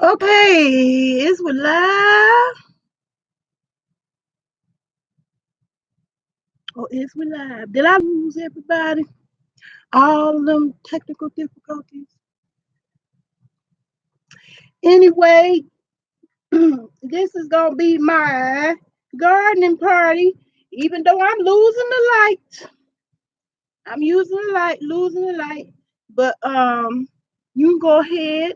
Okay, it's with live. Oh, it's with live. Did I lose everybody? All them technical difficulties. Anyway, this is gonna be my gardening party. Even though I'm losing the light, I'm losing the light. But you can go ahead,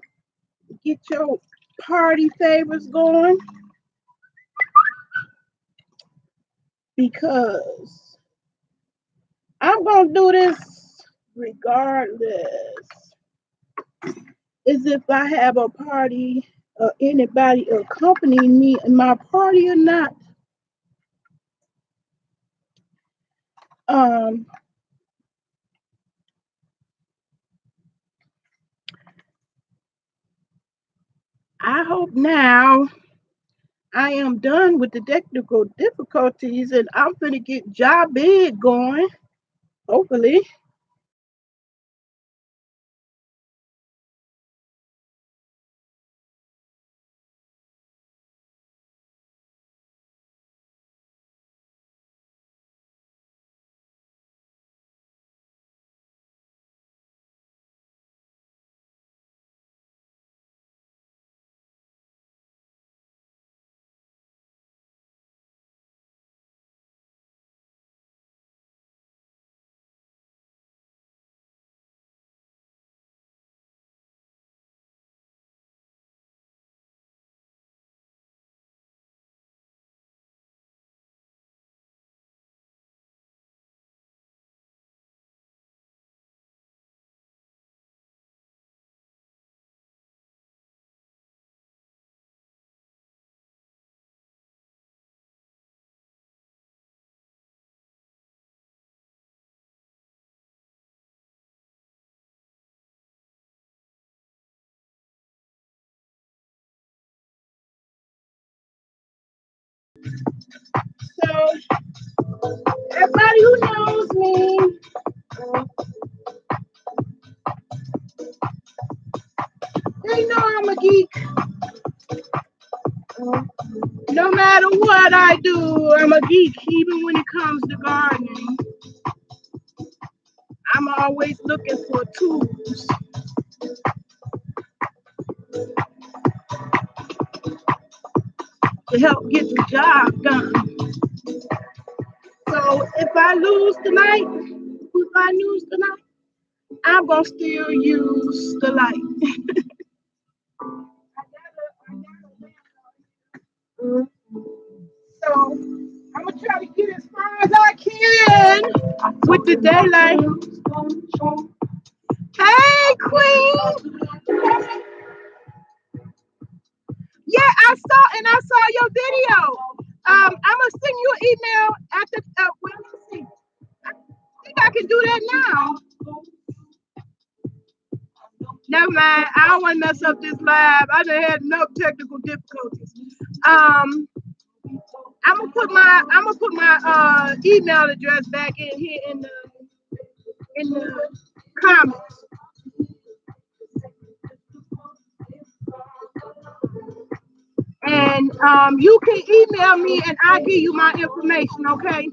get your party favors going because I'm gonna do this regardless. As if I have a party or anybody accompanying me in my party or not. Um, I hope now I am done with the technical difficulties and I'm gonna get job big going. Hopefully. So everybody who knows me, they know I'm a geek. No matter what I do, I'm a geek, even when it comes to gardening. I'm always looking for tools to help get the job done. So if I lose tonight, I'm gonna still use the light. So I'm gonna try to get as far as I can with the daylight. Hey, Queen. Yeah, I saw your video. I'm gonna send you an email after. Wait, let me see. I think I can do that now. Never mind. I don't want to mess up this live. I done had enough technical difficulties. I'm gonna put my email address back in here in the comments. And you can email me and I'll give you my information, okay?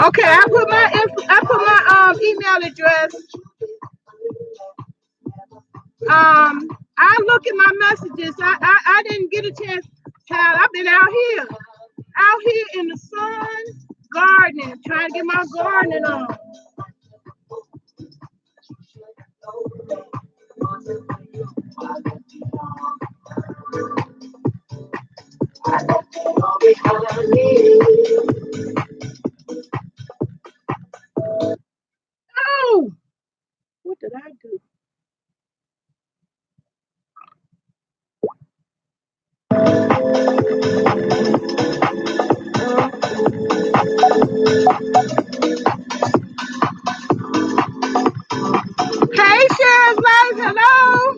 Okay, I put my email address. I look at my messages. I didn't get a chance, child. I've been out here in the sun, gardening, trying to get my gardening on. Oh, what did I do? Hey, Sheriff's Life, hello.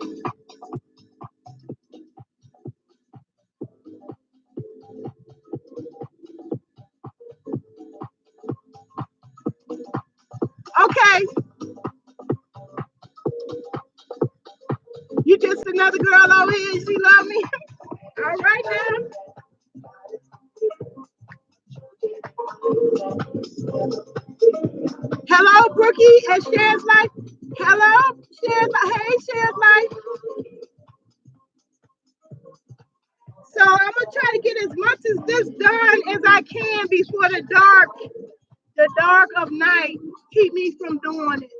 Okay. You just another girl over here. She love me. All right now. Hello, Brookie at Shares Life. Hello, Shares Life. Hey, Shares Life. So I'm gonna try to get as much as this done as I can before the dark of night keep me from doing it.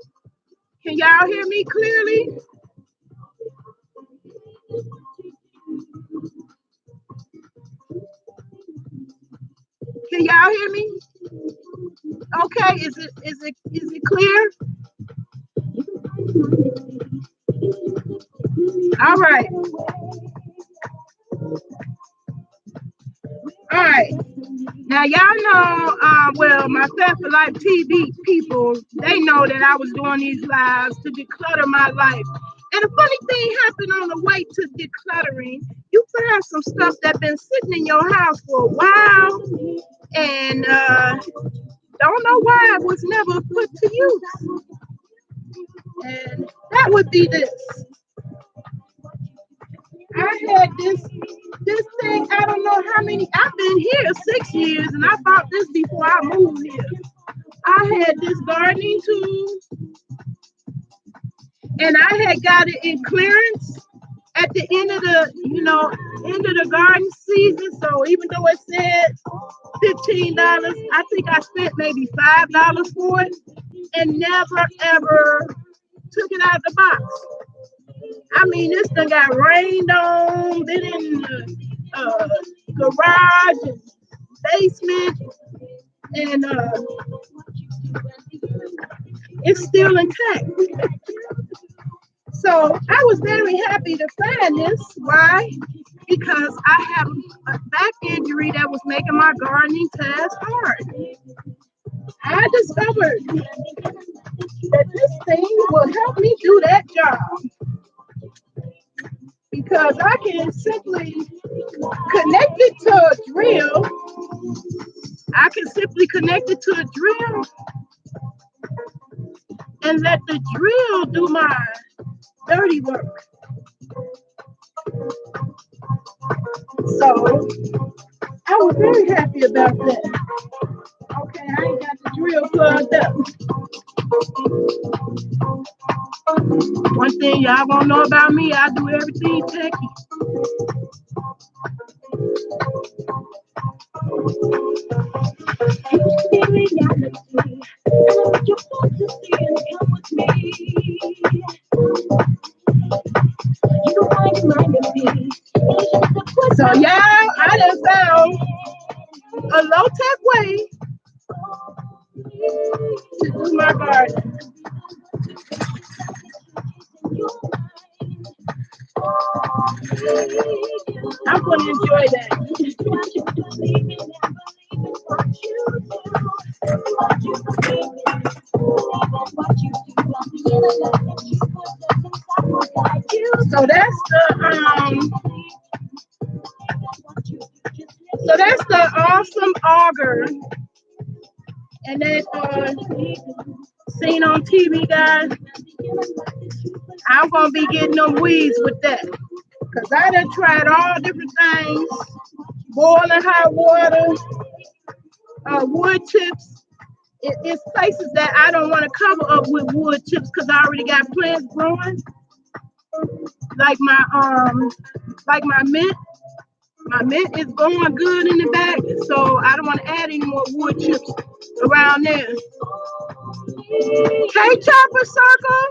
Can y'all hear me clearly? Can y'all hear me? Okay, is it clear? All right. All right. Now y'all know, well, my Fat for Life TV people, they know that I was doing these lives to declutter my life. And a funny thing happened on the way to decluttering. You find some stuff that's been sitting in your house for a while, and don't know why it was never put to use. And that would be this. I had this thing, I don't know how many, I've been here 6 years, and I bought this before I moved here. I had this gardening tool, and I had got it in clearance at the end of the garden season. So even though it said $15, I think I spent maybe $5 for it, and never ever took it out of the box. I mean, this thing got rained on, been in the garage and basement, and it's still intact. So I was very happy to find this. Why? Because I have a back injury that was making my gardening task hard. I discovered that this thing will help me do that job, because I can simply connect it to a drill. I can simply connect it to a drill and let the drill do my dirty work. So I was very happy about that. Okay, I ain't got the drill plugged up. One thing y'all won't know about me, I do everything techie. So y'all, I done found a low-tech way to do my garden. I'm gonna enjoy that. So that's the awesome auger, and that seen on TV, guys. I'm gonna be getting them weeds with that, because I done tried all different things, boiling hot water, wood chips. It's places that I don't want to cover up with wood chips because I already got plants growing, like my mint. My mint is going good in the back, so I don't want to add any more wood chips around there. Hey, Chopper Circle.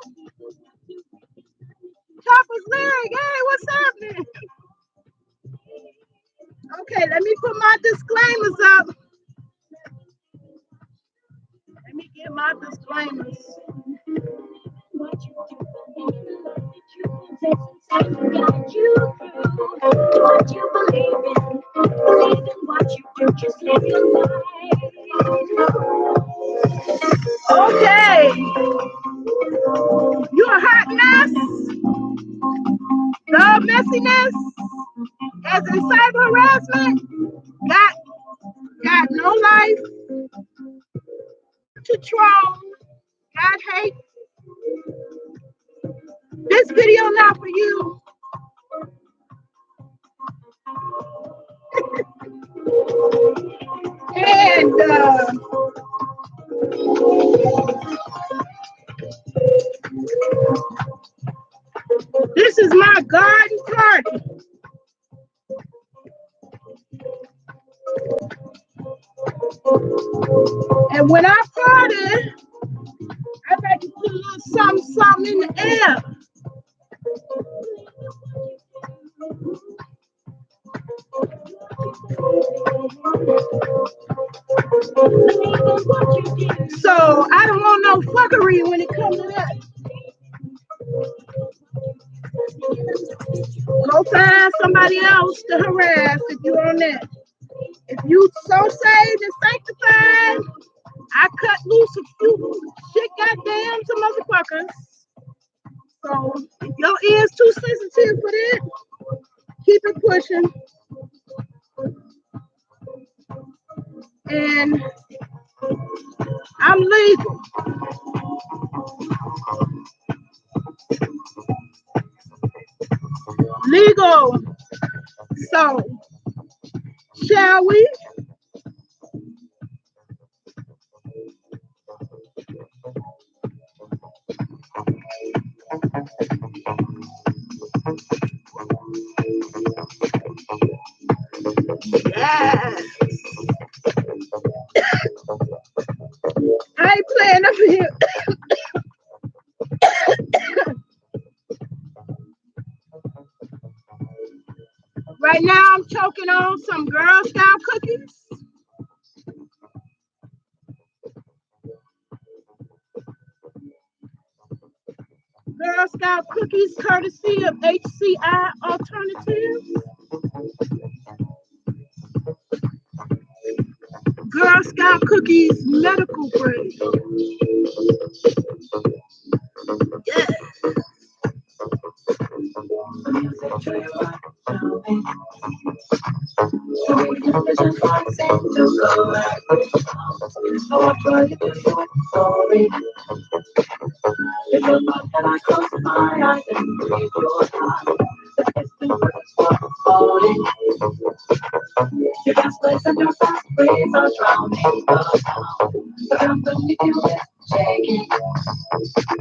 Chopper's lyric. Hey, what's happening? Okay, let me put my disclaimers up. Let me get my disclaimers. Okay. You a hot mess? The messiness, as in cyber harassment, got no life to troll, God hate. This video not for you. And this is my garden party. And when I party, I like to put a little something in the air. So I don't want no fuckery when it comes to that. Go find somebody else to harass if you on that. If you so saved and sanctified, I cut loose a few shit goddamn some motherfuckers. So if your ears too sensitive for that, keep it pushing. And I'm legal. Legal. So, shall we? Yeah. I ain't playing up here. Right now, I'm choking on some Girl Scout cookies. Girl Scout cookies, courtesy of HCI Alternatives. Girl Scout cookies, medical grade. Yeah.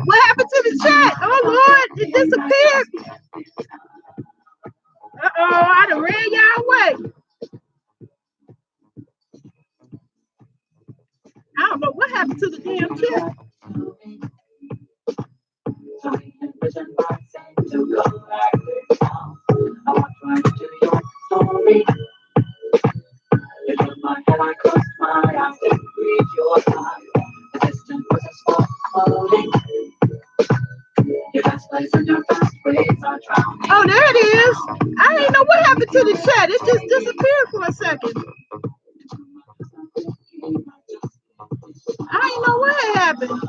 What happened to the chat? Oh Lord, it disappeared. Uh-oh, I done ran y'all away. I don't know what happened to the damn chat. Oh, there it is. I didn't know what happened to the chat. It just disappeared for a second. I didn't know what happened.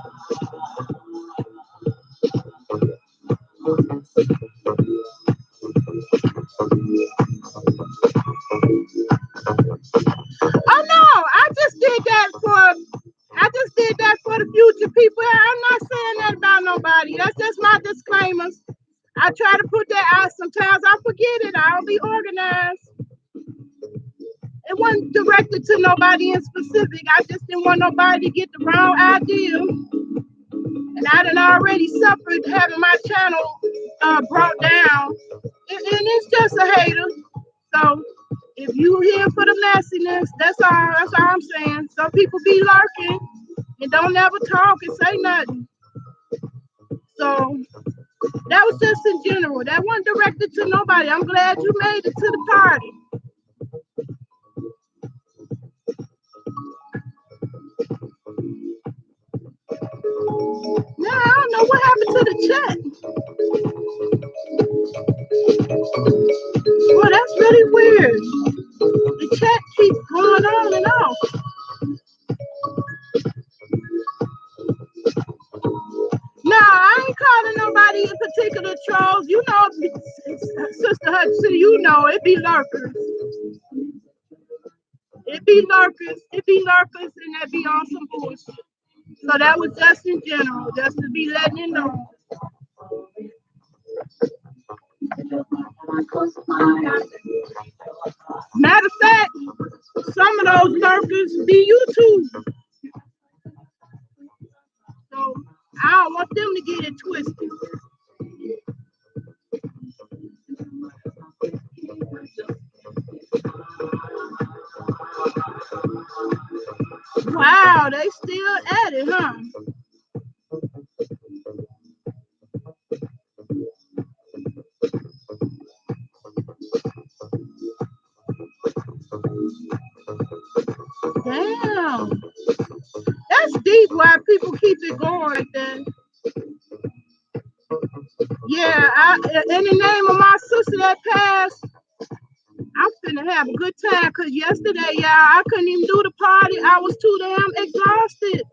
Oh no, I just did that for the future people. I'm not saying that about nobody. That's just my disclaimers. I try to put that out. Sometimes I forget it. I'll be organized. It wasn't directed to nobody in specific. I just didn't want nobody to get the wrong idea. And I done already suffered having my channel brought down. And it's just a hater. So if you here for the messiness, that's all I'm saying. Some people be lurking and don't ever talk and say nothing. So that was just in general. That wasn't directed to nobody. I'm glad you made it to the party. No, I don't know what happened to the chat. Well, that's really weird. The chat keeps going on and off. No, I ain't calling nobody in particular trolls. You know, Sister Hudson, you know, it be lurkers. It be lurkers, and that be on some bullshit. So that was just in general, just to be letting you know. Matter of fact, some of those lurkers be YouTube. So I don't want them to get it twisted. Wow, they still at it, huh? Damn. That's deep why people keep it going like that. Yeah, in the name of my sister that passed, I'm finna have a good time because yesterday, y'all, I couldn't even do the party. I was too damn exhausted.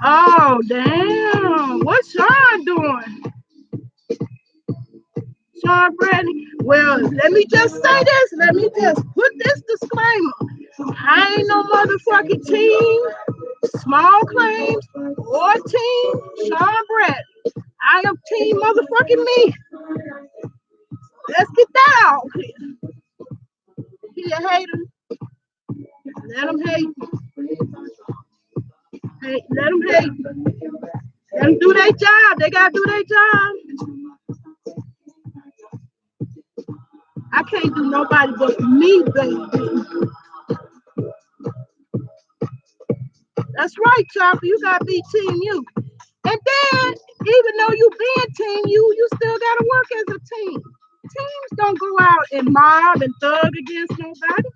Oh, damn. What's Sean doing? Sean Bradley. Well, let me just say this. Let me just put this disclaimer. I ain't no motherfucking team, small claims, or team Sean Bradley. I am team motherfucking me. Let's get that out here. He a hater. Let him hate. Hey, let them hate. Let them do their job. They gotta do their job. I can't do nobody but me, baby. That's right, Chopper. You gotta be team you. And then, even though you being team you still gotta work as a team. Teams don't go out and mob and thug against nobody.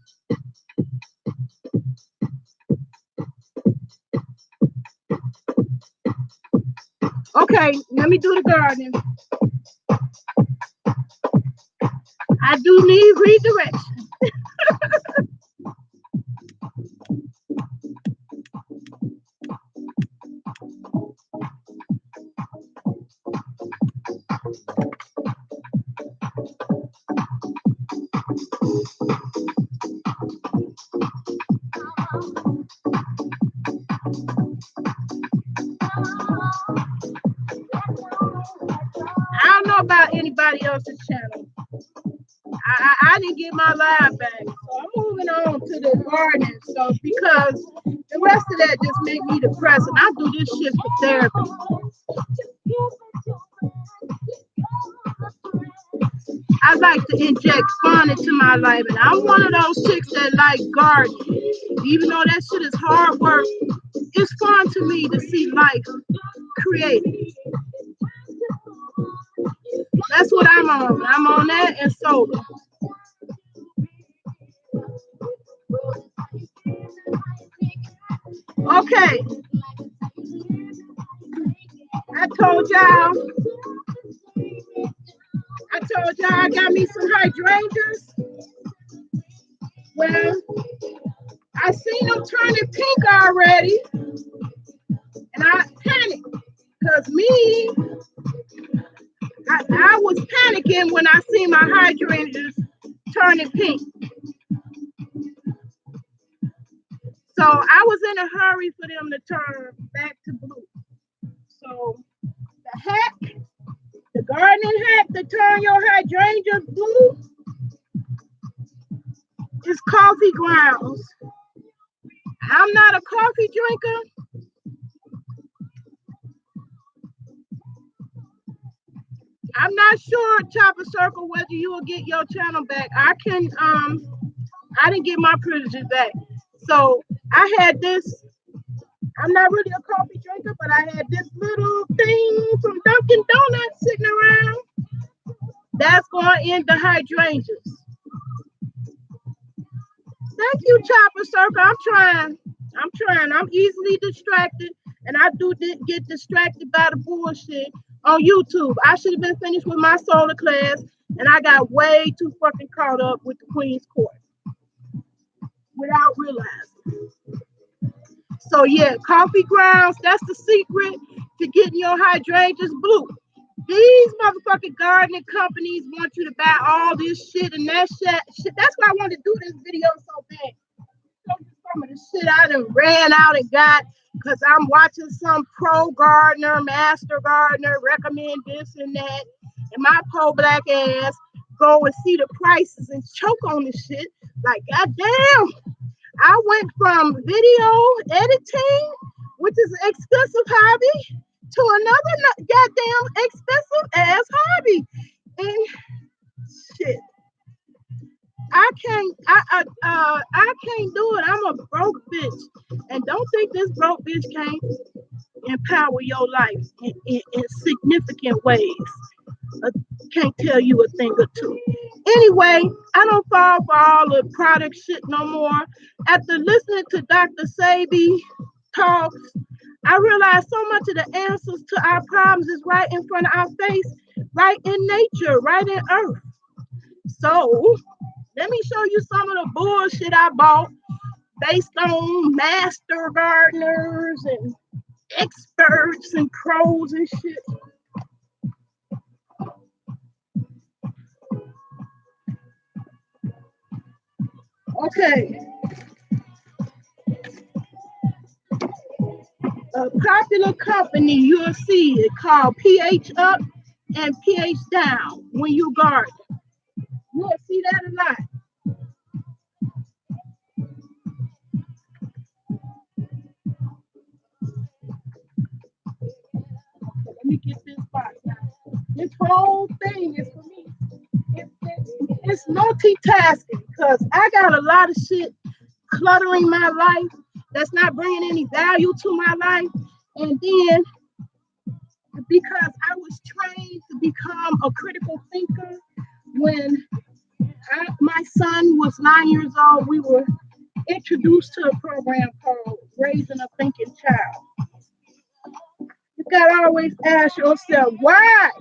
Okay, let me do the gardening. I do need redirection. I don't know about anybody else's channel. I didn't get my live back, so I'm moving on to the gardening. So because the rest of that just make me depressed, and I do this shit for therapy. I like to inject fun into my life, and I'm one of those chicks that like gardening. Even though that shit is hard work, it's fun to me to see life created. That's what I'm on. I'm on that and solar. Okay. I told y'all I got me some hydrangeas. Well, I seen them turning pink already, and I panicked because I was panicking when I seen my hydrangeas turning pink. So I was in a hurry for them to turn back to blue. So the gardening hack to turn your hydrangeas blue is coffee grounds. I'm not a coffee drinker. I'm not sure, Chopper Circle, whether you will get your channel back. I didn't get my privileges back. So I had this, I'm not really a coffee drinker, but I had this little thing from Dunkin' Donuts sitting around. That's going in the hydrangeas. Thank you, Chopper Circle. I'm trying. I'm easily distracted, and I do get distracted by the bullshit on YouTube. I should have been finished with my solar class, and I got way too fucking caught up with the Queen's Court without realizing. So yeah, coffee grounds, that's the secret to getting your hydrangeas blue. These motherfucking gardening companies want you to buy all this shit and that shit. That's why I wanted to do this video so bad. So Some of the shit I done ran out and got because I'm watching some pro gardener, master gardener recommend this and that. And my poor black ass go and see the prices and choke on this shit. Like, goddamn, I went from video editing, which is an expensive hobby, to another goddamn expensive ass hobby. And shit. I can't do it. I'm a broke bitch. And don't think this broke bitch can't empower your life in significant ways. I can't tell you a thing or two. Anyway, I don't fall for all the product shit no more. After listening to Dr. Sabi talks, I realized so much of the answers to our problems is right in front of our face, right in nature, right in earth. So let me show you some of the bullshit I bought based on master gardeners and experts and pros and shit. Okay. A popular company you'll see it called pH up and pH down when you garden. You'll see that a lot. Let me get this box now. This whole thing is for me. It's multitasking because I got a lot of shit cluttering my life that's not bringing any value to my life. And then because I was trained to become a critical thinker when my son was 9 years old, we were introduced to a program called Raising a Thinking Child. You gotta always ask yourself, why?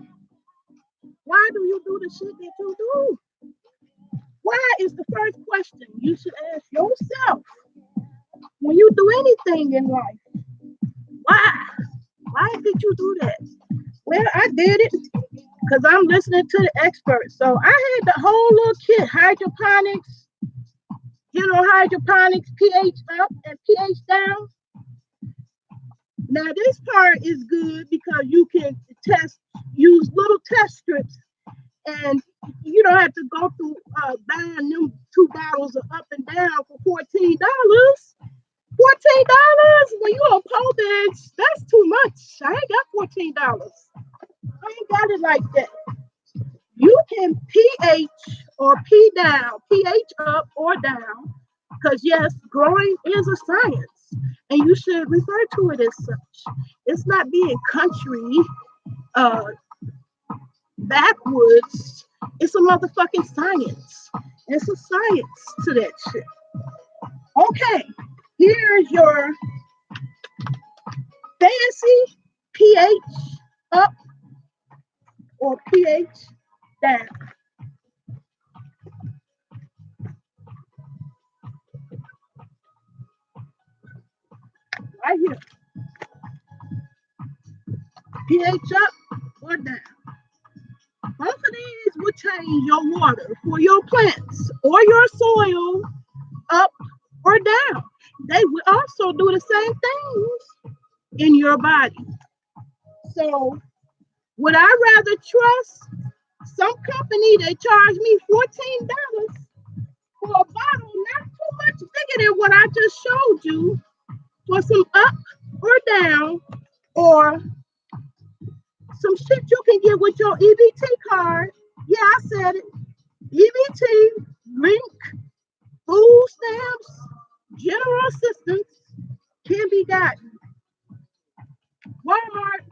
Why do you do the shit that you do? Why is the first question you should ask yourself when you do anything in life. Why? Why did you do that? Well, I did it because I'm listening to the experts. So I had the whole little kit, hydroponics, hydroponics, pH up and pH down. Now this part is good because you can use little test strips, and you don't have to go through buying them 2 bottles of up and down for $14. $14 when you on pole bench, that's too much. I ain't got $14. I ain't got it like that. You can pH or P down, pH up or down, because yes, growing is a science, and you should refer to it as such. It's not being country backwoods. It's a motherfucking science. It's a science to that shit. Okay, here's your fancy pH up or pH down. Right here. pH up or down. Both of these will change your water for your plants or your soil up or down. They will also do the same things in your body. So would I rather trust some company that charged me $14 for a bottle, not too much bigger than what I just showed you, for some up or down, or some shit you can get with your EBT card? Yeah, I said it. EBT, link, food stamps, general assistance can be gotten. Walmart,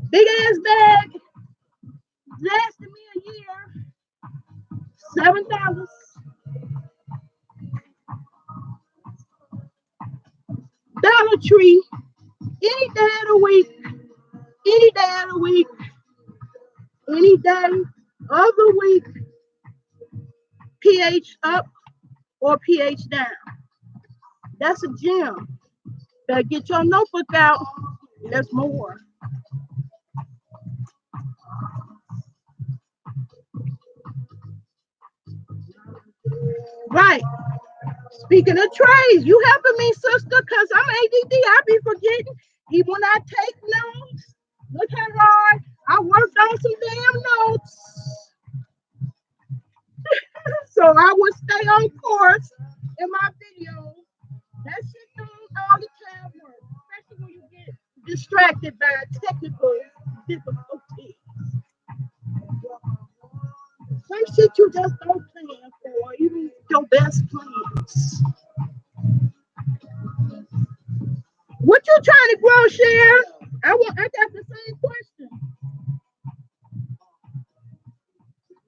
big ass bag, lasted me a year, $7. Dollar Tree, any day of the week, any day of the week, any day of the week, pH up or pH down. That's a gem. Better get your notebook out. There's more. Right. Speaking of trades, you helping me, sister, because I'm ADD. I be forgetting. Even when I take notes, look how hard I worked on some damn notes. So I would stay on course in my videos. That shit don't all the time work, especially when you get distracted by technical difficulties. Some shit you just don't plan for, even your best plans. What you trying to grow, Cher? I got the same question.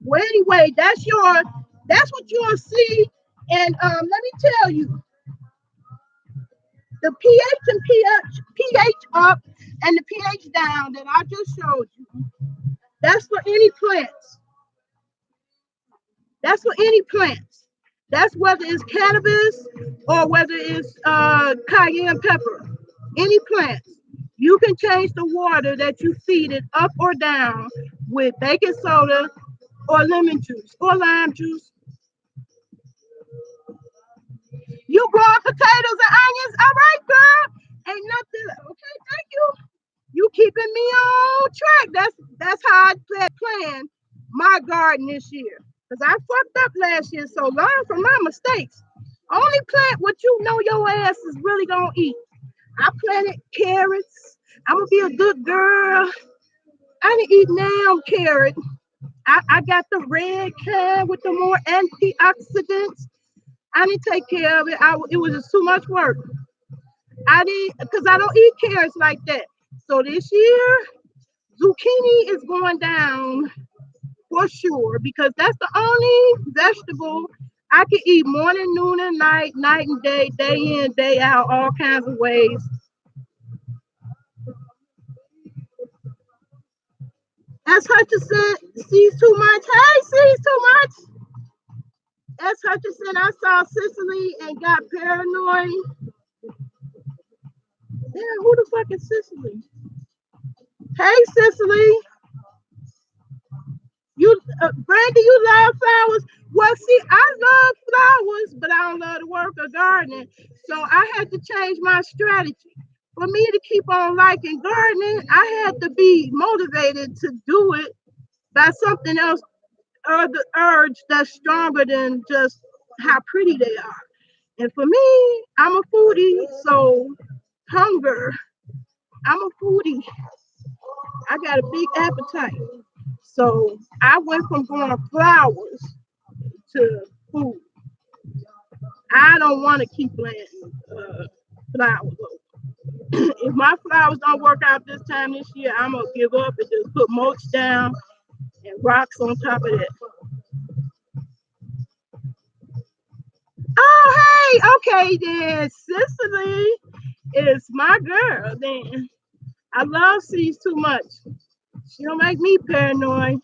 Well, anyway, that's what you'll see. And let me tell you, the pH and pH up and the pH down that I just showed you. That's for any plants. That's for any plants. That's whether it's cannabis or whether it's cayenne pepper. Any plants. You can change the water that you feed it up or down with baking soda or lemon juice or lime juice. You grow potatoes and onions. All right, girl. Ain't nothing. Okay, thank you. You keeping me on track. That's how I plan my garden this year. Because I fucked up last year, so learn from my mistakes. Only plant what you know your ass is really gonna eat. I planted carrots. I'm gonna be a good girl. I didn't eat now carrot. I got the red kind with the more antioxidants. I didn't take care of it. It was just too much work. I didn't because I don't eat carrots like that. So this year, zucchini is going down for sure because that's the only vegetable I can eat morning, noon, and night, night and day in, day out, all kinds of ways. As Hutchinson sees too much. Hey, sees too much. As Hutchinson, I saw Cicely and got paranoid. Damn, who the fuck is Cicely? Hey, Cicely. You, Brandy, you love flowers. Well, see, I love flowers, but I don't love the work of gardening. So I had to change my strategy. For me to keep on liking gardening, I had to be motivated to do it by something else or the urge that's stronger than just how pretty they are. And for me, I'm a foodie, so hunger. I'm a foodie. I got a big appetite. So I went from growing flowers to food. I don't want to keep planting flowers. If my flowers don't work out this year, I'm gonna give up and just put mulch down and rocks on top of it. Oh, hey, okay then. Cicely is my girl then. I love C's too much. She don't make me paranoid.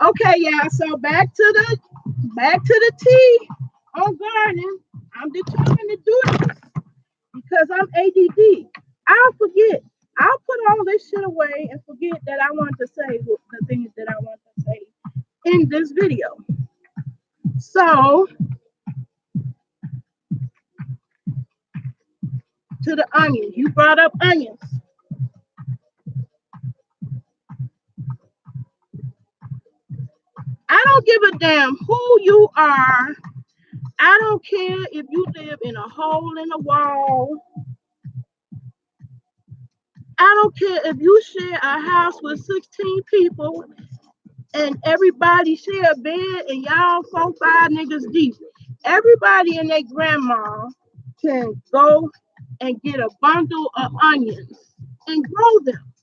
Okay, yeah. So back to the tea on gardening. I'm determined to do it because I'm ADD. I'll forget. I'll put all this shit away and forget that I want to say the things that I want to say in this video. So to the onions, you brought up onions. I don't give a damn who you are. I don't care if you live in a hole in the wall. I don't care if you share a house with 16 people and everybody share a bed and y'all 4, 5 niggas deep. Everybody and their grandma can go and get a bundle of onions and grow them.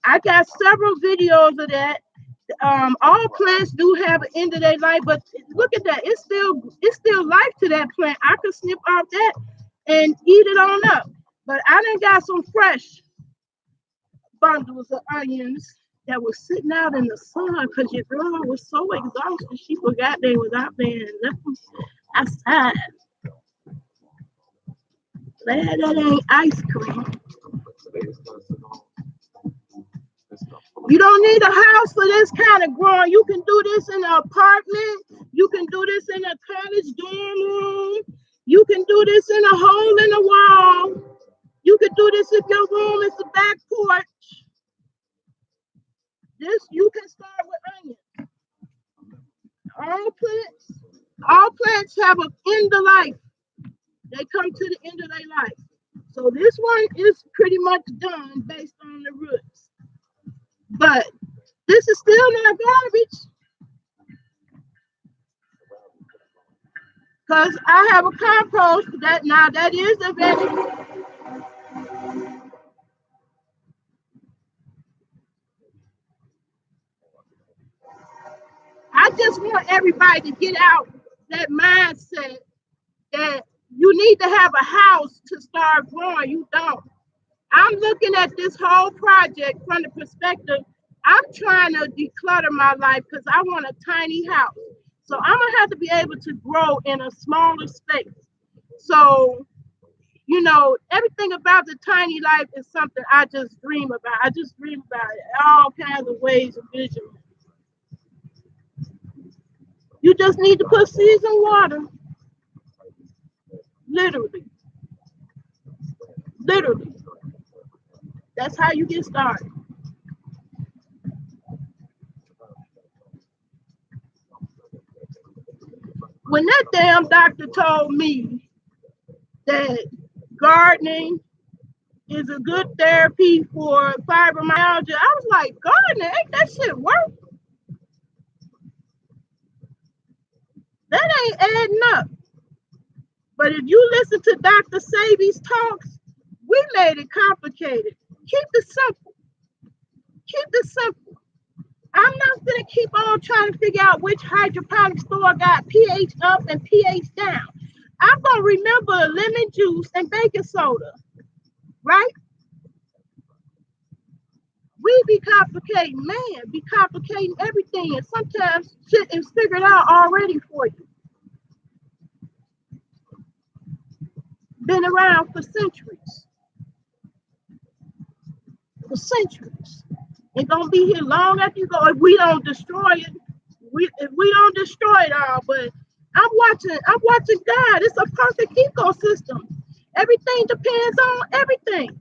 I got several videos of that. All plants do have an end of their life, but look at that. It's still life to that plant. I could snip off that and eat it on up. But I done got some fresh bundles of onions that was sitting out in the sun because your girl was so exhausted she forgot they was out there and left them outside. Glad that ain't ice cream. You don't need a house for this kind of growing. You can do this in an apartment. You can do this in a college dorm room. You can do this in a hole in the wall. You can do this if your room is the back porch. This you can start with onions. All plants have an end of life. They come to the end of their life. So this one is pretty much done based on the roots. But this is still not garbage. Because I have a compost that is a vegetable. I just want everybody to get out that mindset that you need to have a house to start growing. You don't. I'm looking at this whole project from the perspective, I'm trying to declutter my life because I want a tiny house. So I'm gonna have to be able to grow in a smaller space. So, everything about the tiny life is something I just dream about. I just dream about it, all kinds of ways of vision. You just need to put seeds in water. Literally. Literally. That's how you get started. When that damn doctor told me that gardening is a good therapy for fibromyalgia, I was like, gardening, ain't that shit work? That ain't adding up. But if you listen to Dr. Sabi's talks, we made it complicated. Keep it simple. Keep it simple. I'm not gonna keep on trying to figure out which hydroponic store got pH up and pH down. I'm gonna remember lemon juice and baking soda, right? We be complicating, man, be complicating everything, and sometimes shit is figured out already for you. Been around for centuries, for centuries. It's gonna be here long after you go. If we don't destroy it, if we don't destroy it all. But I'm watching God. It's a perfect ecosystem. Everything depends on everything.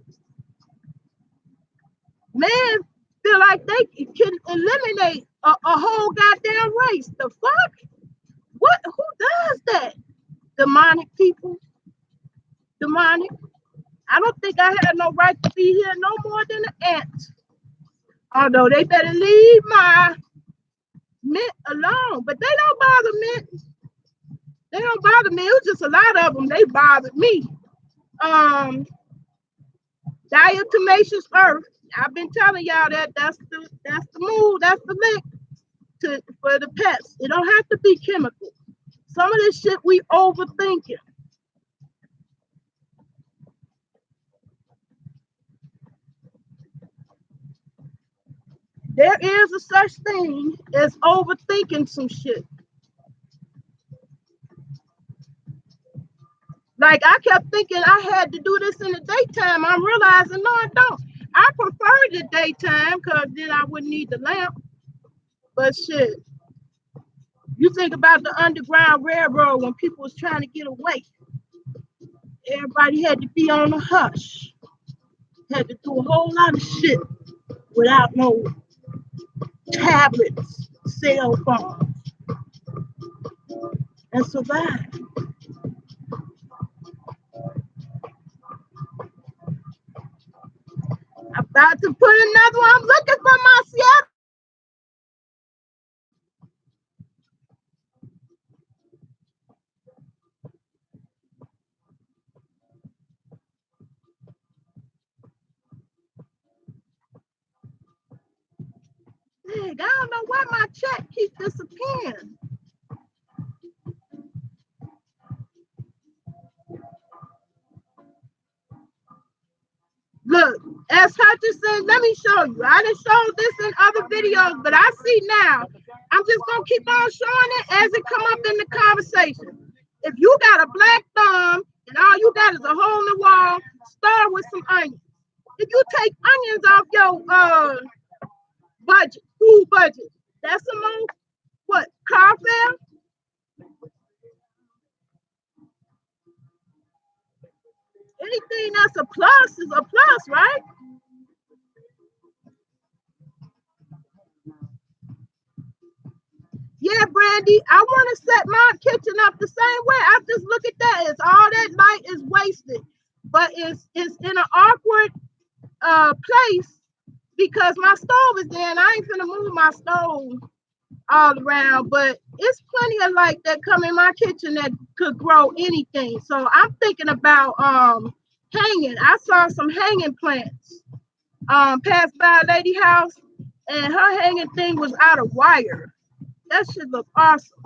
Man feel like they can eliminate a whole goddamn race. The fuck? What? Who does that? Demonic people. Demonic. I don't think I had no right to be here no more than an ant. Although they better leave my mint alone. But they don't bother mint. They don't bother me. It was just a lot of them. They bothered me. Diatomaceous earth. I've been telling y'all that's the move. That's the lick for the pets. It don't have to be chemical. Some of this shit we overthinking. There is a such thing as overthinking some shit. Like I kept thinking I had to do this in the daytime. I'm realizing no, I don't. I prefer the daytime because then I wouldn't need the lamp. But shit, you think about the Underground Railroad when people was trying to get away. Everybody had to be on a hush. Had to do a whole lot of shit without no tablets, cell phones, and survive. I'm about to put another one. I'm looking for my Seattle. Dang, I don't know why my chat keeps disappearing. Look, as Hutchinson, let me show you. I done showed this in other videos, but I see now. I'm just gonna keep on showing it as it come up in the conversation. If you got a black thumb and all you got is a hole in the wall, start with some onions. If you take onions off budget, food budget. That's the most, what, car fare? Anything that's a plus is a plus, right? Yeah, Brandy, I want to set my kitchen up the same way. I just look at that. It's all that light is wasted. But it's in an awkward place because my stove is there and I ain't finna move my stove all around, but it's plenty of light that come in my kitchen that could grow anything. So I'm thinking about hanging. I saw some hanging plants passed by a lady house and her hanging thing was out of wire. That should look awesome.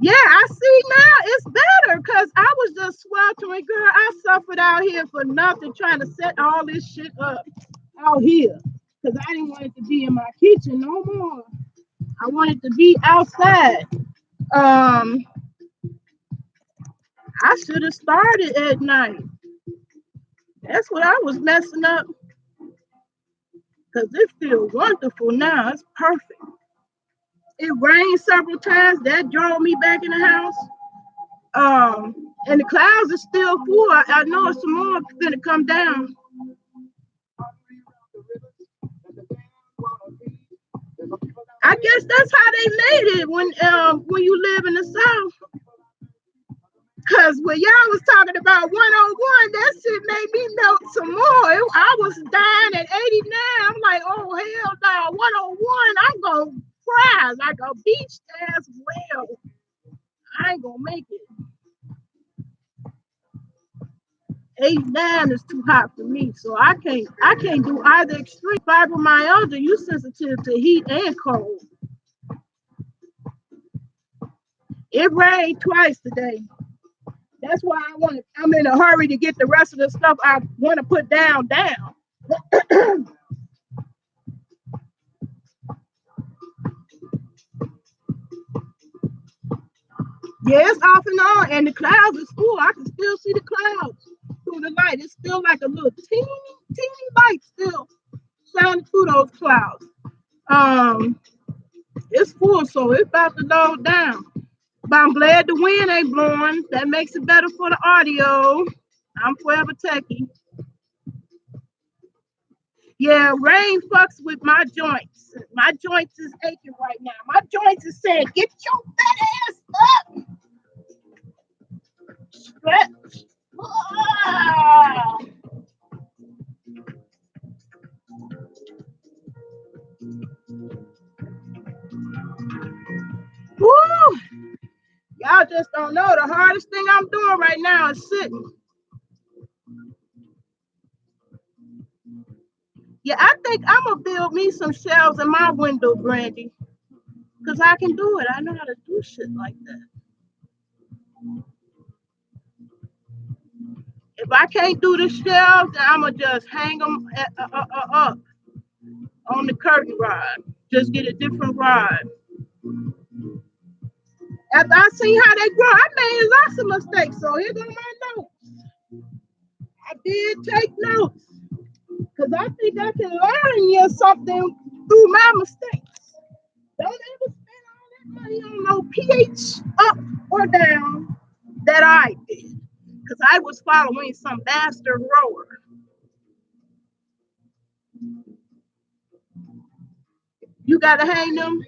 Yeah, I see now it's better because I was just sweltering, girl. I suffered out here for nothing trying to set all this shit up out here because I didn't want it to be in my kitchen no more. I wanted to be outside. Um, I should have started at night. That's what I was messing up because it feels wonderful now. It's perfect. It rained several times. That drove me back in the house. And the clouds are still full. I know some more gonna come down. I guess that's how they made it when you live in the South. Cause when y'all was talking about 101, that shit made me melt some more. I was dying at 89. I'm like, oh hell no, 101, I'm gonna cry like a beach ass whale. I ain't gonna make it. 89 is too hot for me, so I can't do either extreme. Fibromyalgia, you sensitive to heat and cold. It rained twice today. That's why I'm in a hurry to get the rest of the stuff I want to put down. Yeah, it's off and on, and the clouds is full. I can still see the clouds through the light. It's still like a little teeny light still shining through those clouds. Um, it's full, so it's about to load down. But I'm glad the wind ain't blowing. That makes it better for the audio. I'm forever techie. Yeah, rain fucks with my joints. My joints is aching right now. My joints is saying, get your fat ass up. Stretch. Ah. Woo. Y'all just don't know. The hardest thing I'm doing right now is sitting. Yeah, I think I'm gonna build me some shelves in my window, Brandy, because I can do it. I know how to do shit like that. If I can't do the shelves, then I'm gonna just hang them up on the curtain rod. Just get a different rod. After I see how they grow, I made lots of mistakes. So here go my notes. I did take notes because I think I can learn you something through my mistakes. Don't ever spend all that money on no pH up or down that I did because I was following some bastard grower. You gotta hang them.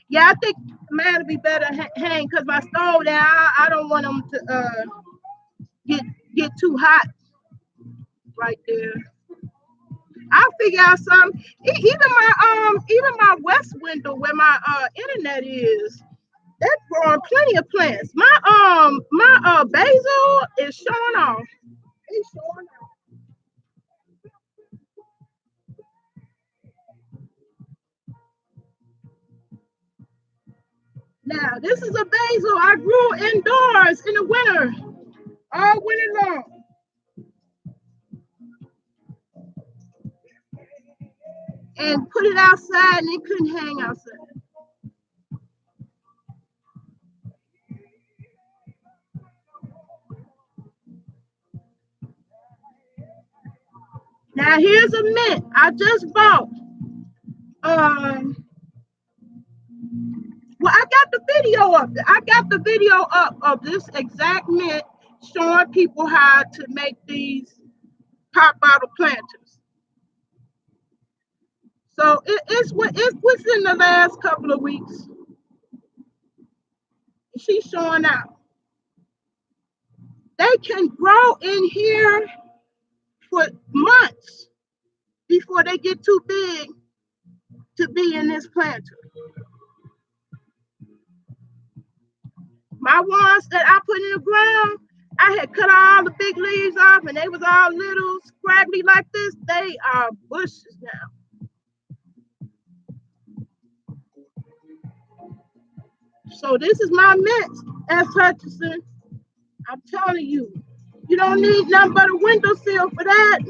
Yeah, I think mine would be better hang because my stove there. I don't want them to get get too hot right there. I'll figure out something. Even my west window where my internet is, they're growing plenty of plants. My basil is showing off. It's showing off. Now this is a basil I grew indoors in the winter, all winter long, and put it outside and it couldn't hang outside. Now here's a mint I just bought. Um, well, I got the video up. I got the video up of this exact mint showing people how to make these pop bottle planters. So it's within the last couple of weeks. She's showing out. They can grow in here for months before they get too big to be in this planter. My ones that I put in the ground, I had cut all the big leaves off and they was all little scraggly like this. They are bushes now. So this is my mint, S. Hutchinson. I'm telling you, you don't need nothing but a windowsill for that.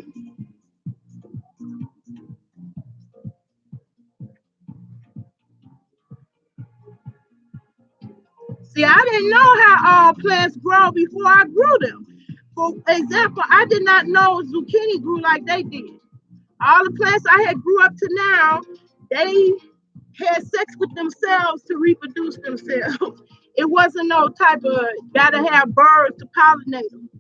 See, I didn't know how all plants grow before I grew them. For example, I did not know zucchini grew like they did. All the plants I had grew up to now, they had sex with themselves to reproduce themselves. It wasn't no type of gotta have birds to pollinate them.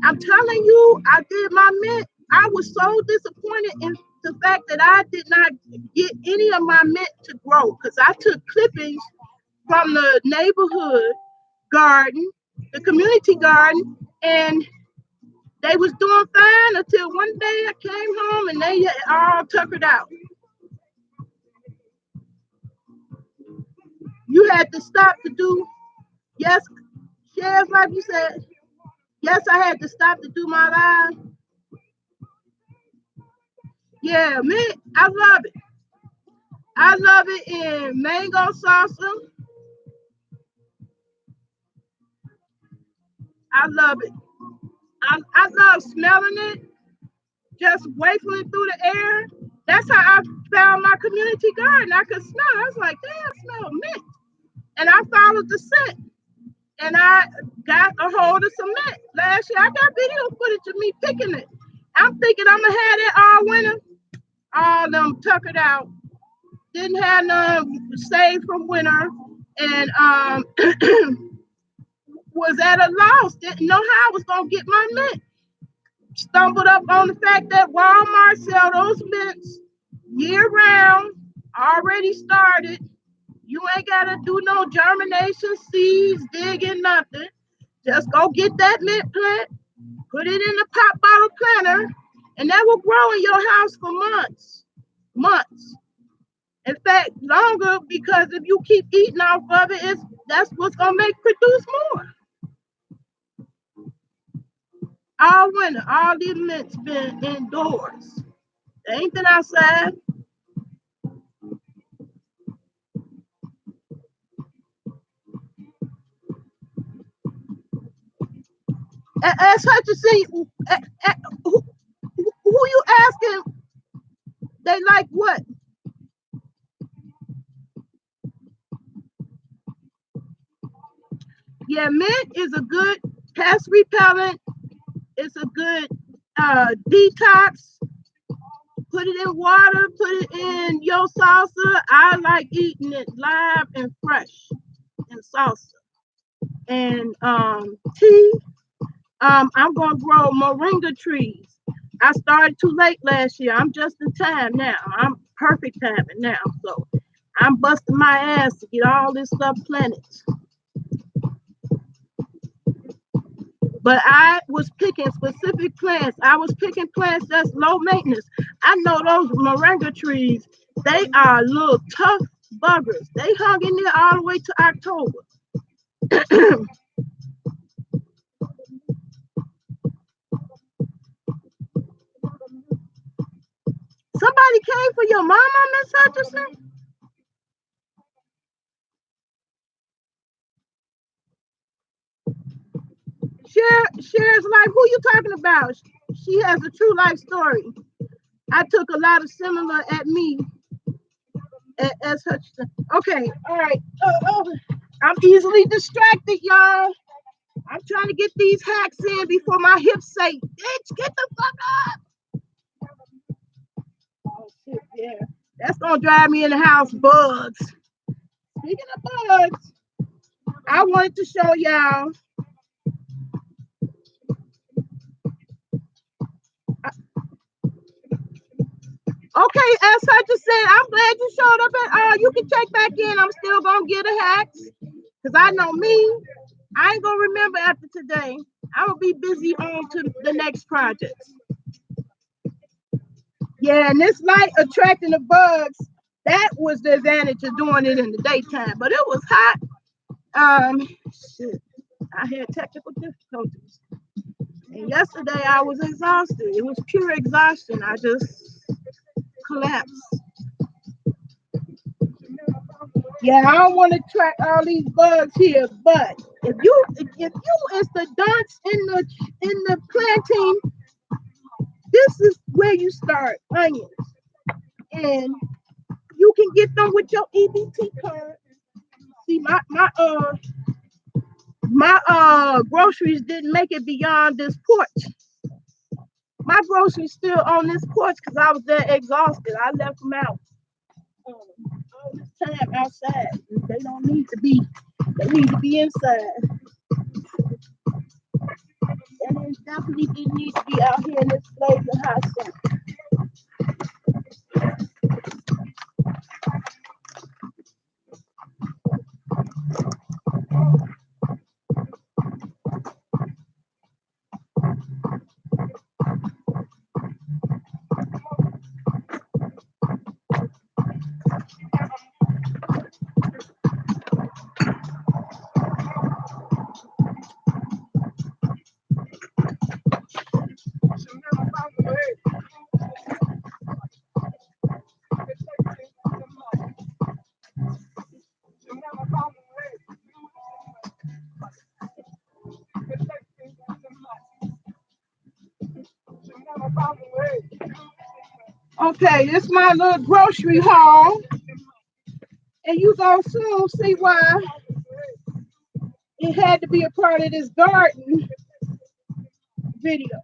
I'm telling you, I did my mint. I was so disappointed in the fact that I did not get any of my mint to grow because I took clippings from the neighborhood garden, the community garden, and they was doing fine until one day I came home and they all tuckered out. You had to stop to do, yes, shares like you said. Yes, I had to stop to do my live. Yeah, me, I love it. I love it in mango salsa. I love it. I love smelling it, just wafting through the air. That's how I found my community garden. I could smell it. I was like, damn, I smell mint. And I followed the scent. And I got a hold of some mint last year. I got video footage of me picking it. I'm thinking I'm gonna have it all winter. All them tuckered out. Didn't have none saved from winter. And was at a loss. Didn't know how I was gonna get my mint. Stumbled up on the fact that Walmart sell those mints year round, already started. You ain't gotta do no germination, seeds, digging, nothing. Just go get that mint plant, put it in a pop bottle planter, and that will grow in your house for months. Months. In fact, longer because if you keep eating off of it, that's what's gonna make produce more. All winter, all these mints been indoors. They ain't been outside. As Hutchinson, who you asking? They like what? Yeah, mint is a good pest repellent. It's a good detox. Put it in water, put it in your salsa. I like eating it live and fresh in salsa. And tea, I'm gonna grow moringa trees. I started too late last year. I'm just in time now. I'm perfect timing now. So I'm busting my ass to get all this stuff planted. But I was picking specific plants. I was picking plants that's low maintenance. I know those moringa trees, they are little tough buggers. They hung in there all the way to October. Somebody came for your mama, Miss Hutchinson? Shares life. Who you talking about? She has a true life story. I took a lot of similar at me as Hutchinson. Okay, all right. I'm easily distracted, y'all. I'm trying to get these hacks in before my hips say, bitch, get the fuck up. Yeah, that's gonna drive me in the house. Bugs. Speaking of bugs, I wanted to show y'all. Okay, as I just said, I'm glad you showed up. And you can check back in. I'm still gonna get a hacks because I know me. I ain't gonna remember after today. I'm gonna be busy on to the next project. Yeah, and this light attracting the bugs. That was the advantage of doing it in the daytime. But it was hot. Shit, I had technical difficulties. And yesterday I was exhausted. It was pure exhaustion. I just collapsed. Yeah, I don't want to track all these bugs here, but if you is the dunce in the planting, this is where you start onions, and you can get them with your EBT card. See, my groceries didn't make it beyond this porch. My groceries still on this porch because I was there exhausted. I left them out all this time outside. They don't need to be. They need to be inside. And it definitely didn't need to be out here in this blazing hot sun. Okay, this is my little grocery haul, and you gonna soon see why it had to be a part of this garden video.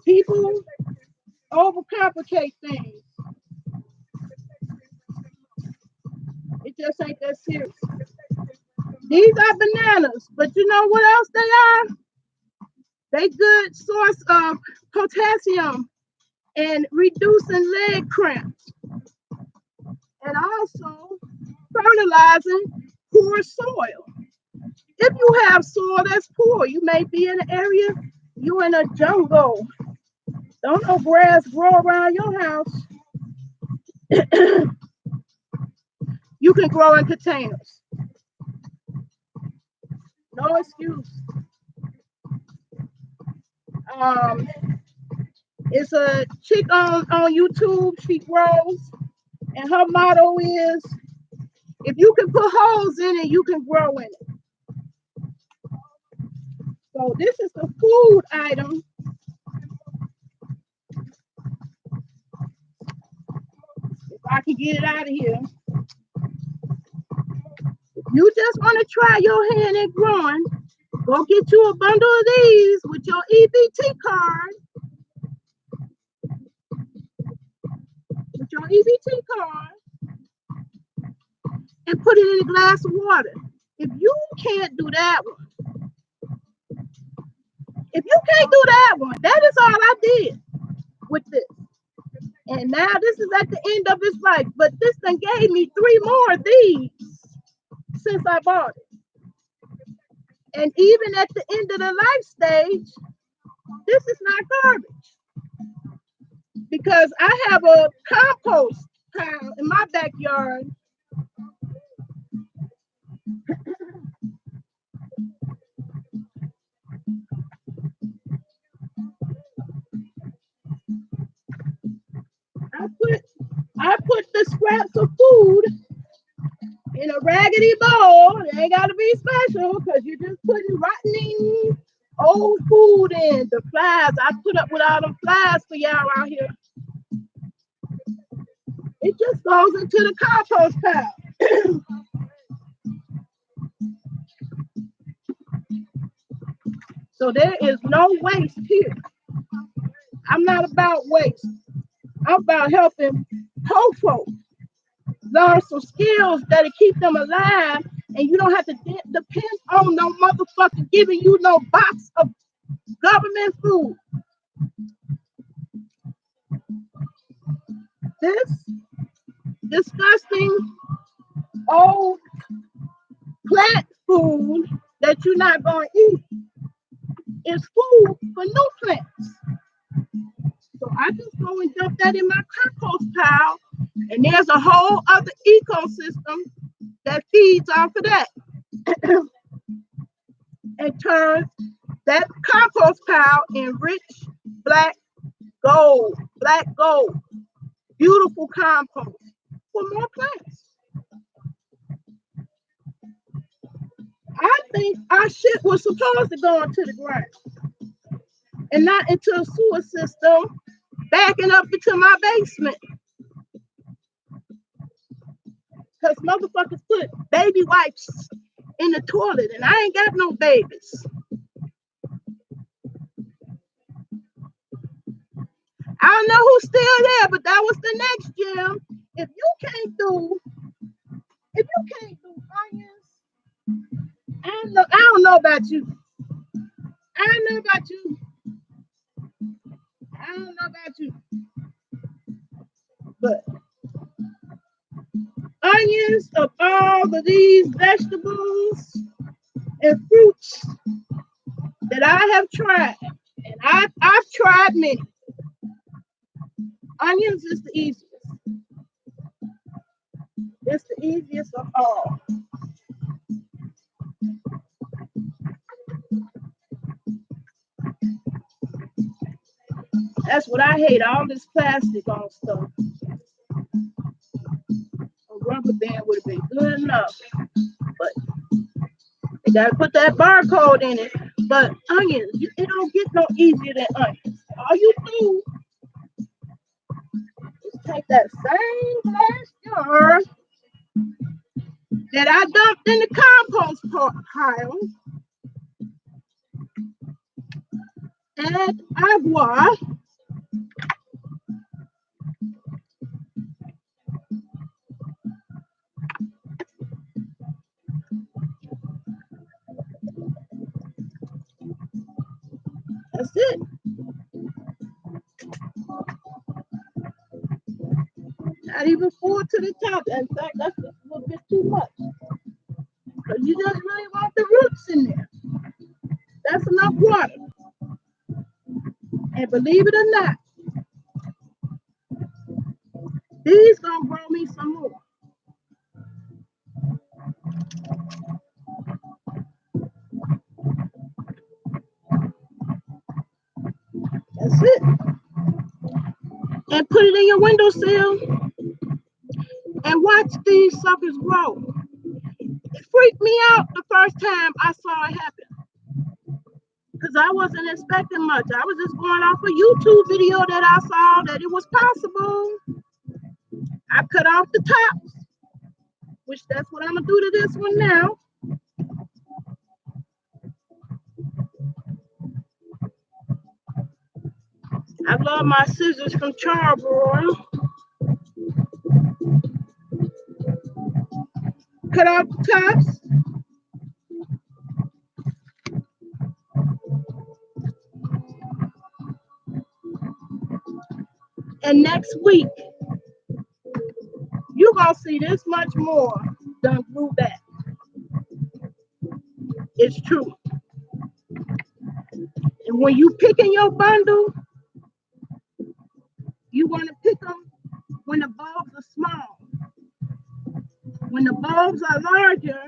People overcomplicate things. It just ain't that serious. These are bananas, but you know what else they are? They good source of potassium and reducing leg cramps, and also fertilizing poor soil. If you have soil that's poor, you may be in an area, you in a jungle. Don't no grass grow around your house. You can grow in containers. No excuse. Um, it's a chick on YouTube. She grows, and her motto is, if you can put holes in it, you can grow in it. So this is the food item. If I can get it out of here. If you just want to try your hand at growing, go get you a bundle of these with your EBT card. With your EBT card, and put it in a glass of water. If you can't do that one, that is all I did with this. And now this is at the end of its life. But this thing gave me 3 more of these since I bought it. And even at the end of the life stage, this is not garbage. Because I have a compost pile in my backyard. I put the scraps of food in a raggedy bowl. It ain't gotta be special because you're just putting rotting old food in. The flies, I put up with all them flies for y'all out here. It just goes into the compost pile. So there is no waste here. I'm not about waste. I'm about helping poor folk learn some skills that'll keep them alive, and you don't have to depend on no motherfucker giving you no box of government food. This disgusting old plant food that you're not going to eat is food for new plants. So I just go and dump that in my compost pile, and there's a whole other ecosystem that feeds off of that and turns that compost pile in rich black gold, beautiful compost for more plants. I think our shit was supposed to go into the ground and not into a sewer system backing up into my basement. Because motherfuckers put baby wipes in the toilet and I ain't got no babies. I don't know who's still there, but that was the next gym. If you can't do onions, I don't know about you. I don't know about you. I don't know about you. But onions of all of these vegetables and fruits that I have tried, and I've tried many. Onions is the easiest. It's the easiest of all. That's what I hate, all this plastic on stuff. A rubber band would have been good enough, but they gotta put that barcode in it. But onions, it don't get no easier than onions. All you do is take that same glass jar that I dumped in the compost pile, add agua, that's it. Not even full to the top. In fact, that's just a little bit too much. Because you just really want the roots in there. That's enough water. And believe it or not, these gonna grow me some more. That's it. And put it in your windowsill and watch these suckers grow. It freaked me out the first time I saw it happen. Because I wasn't expecting much. I was just going off a YouTube video that I saw that it was possible. I cut off the tops, which that's what I'm going to do to this one now. I love my scissors from Charbroil. Cut off the tops. And next week, you're going to see this much more done grew back. It's true. And when you pick in your bundle, you want to pick them when the bulbs are small. When the bulbs are larger,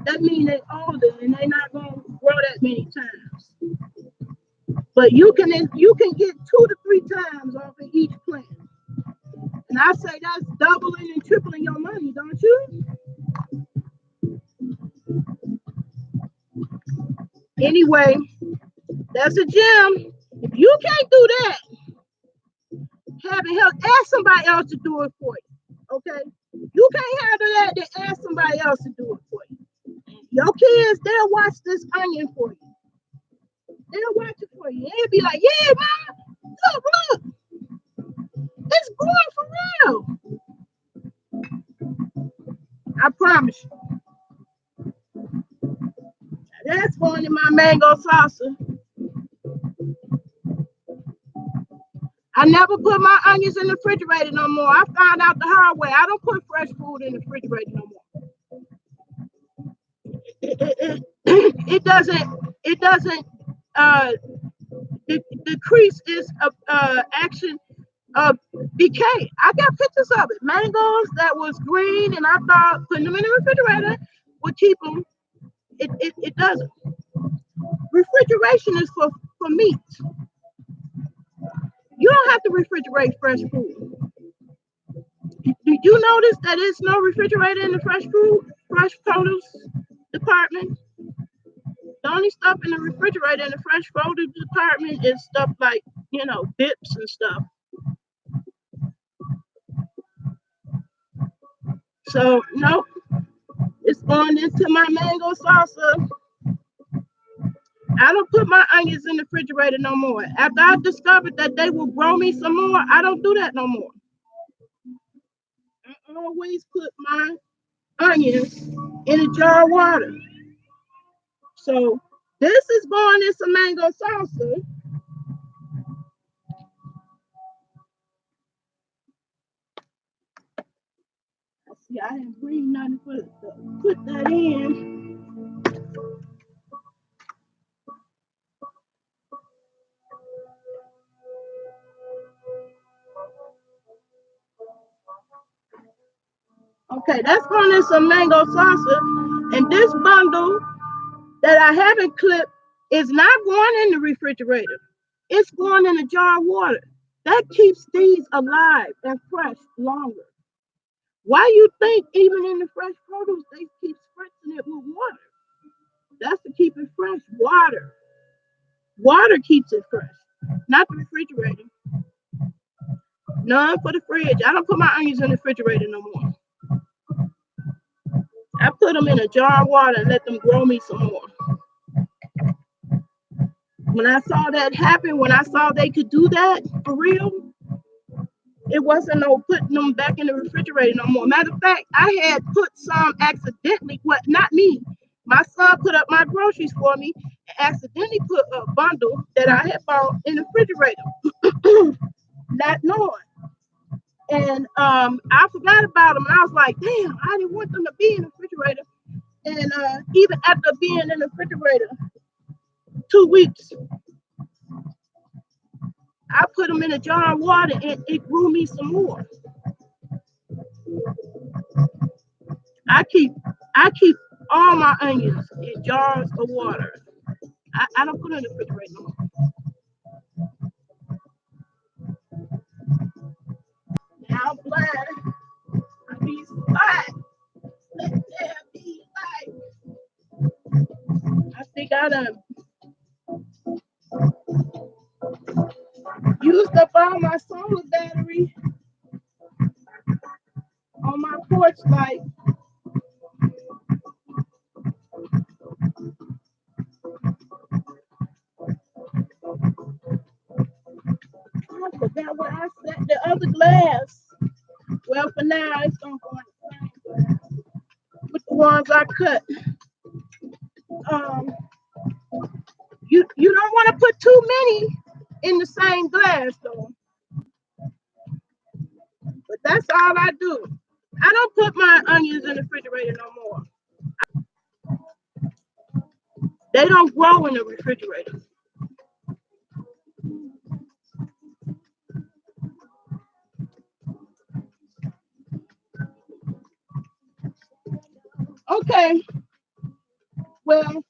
that means they're older and they're not going to grow that many times. But you can get 2 to 3 times off of each plant. And I say that's doubling and tripling your money, don't you? Anyway, that's a gem. If you can't do that, having help, ask somebody else to do it for you. Okay? You can't handle that, then ask somebody else to do it for you. Your kids, they'll watch this onion for you. They'll watch it for you. They'll be like, yeah, Mom, Look, it's going for real. I promise you. That's going in my mango salsa. I never put my onions in the refrigerator no more. I found out the hard way. I don't put fresh food in the refrigerator no more. It doesn't decrease its action of decay. I got pictures of it. Mangoes that was green, and I thought putting them in the refrigerator would keep them. It doesn't. Refrigeration is for meat. You don't have to refrigerate fresh food. Did you notice that there's no refrigerator in the fresh produce department? The only stuff in the refrigerator in the fresh produce department is stuff like, dips and stuff. So, nope, it's going into my mango salsa. I don't put my onions in the refrigerator no more. After I discovered that they will grow me some more, I don't do that no more. I always put my onions in a jar of water. So this is going in some mango salsa. See, I didn't bring nothing to put that in. Okay, that's going in some mango salsa. And this bundle that I haven't clipped is not going in the refrigerator. It's going in a jar of water. That keeps these alive and fresh longer. Why you think even in the fresh produce they keep spritzing it with water? That's to keep it fresh. Water keeps it fresh, not the refrigerator. None for the fridge. I don't put my onions in the refrigerator no more. I put them in a jar of water and let them grow me some more. When I saw that happen, when I saw they could do that for real, it wasn't no putting them back in the refrigerator no more. Matter of fact, I had put some accidentally, not me. My son put up my groceries for me and accidentally put a bundle that I had bought in the refrigerator, not knowing. And I forgot about them. And I was like, damn, I didn't want them to be in the refrigerator. And even after being in the refrigerator 2 weeks, I put them in a jar of water and it grew me some more. I keep all my onions in jars of water. I don't put it in the refrigerator no more. Now I'm glad I be light. Let there be light. I think I done used up all my solar battery on my porch light. I forgot where I set the other glass. Well, for now, it's gonna go in the same glass with the ones I cut. Um, you don't want to put too many in the same glass though. But that's all I do. I don't put my onions in the refrigerator no more. They don't grow in the refrigerator. Okay, well, I'm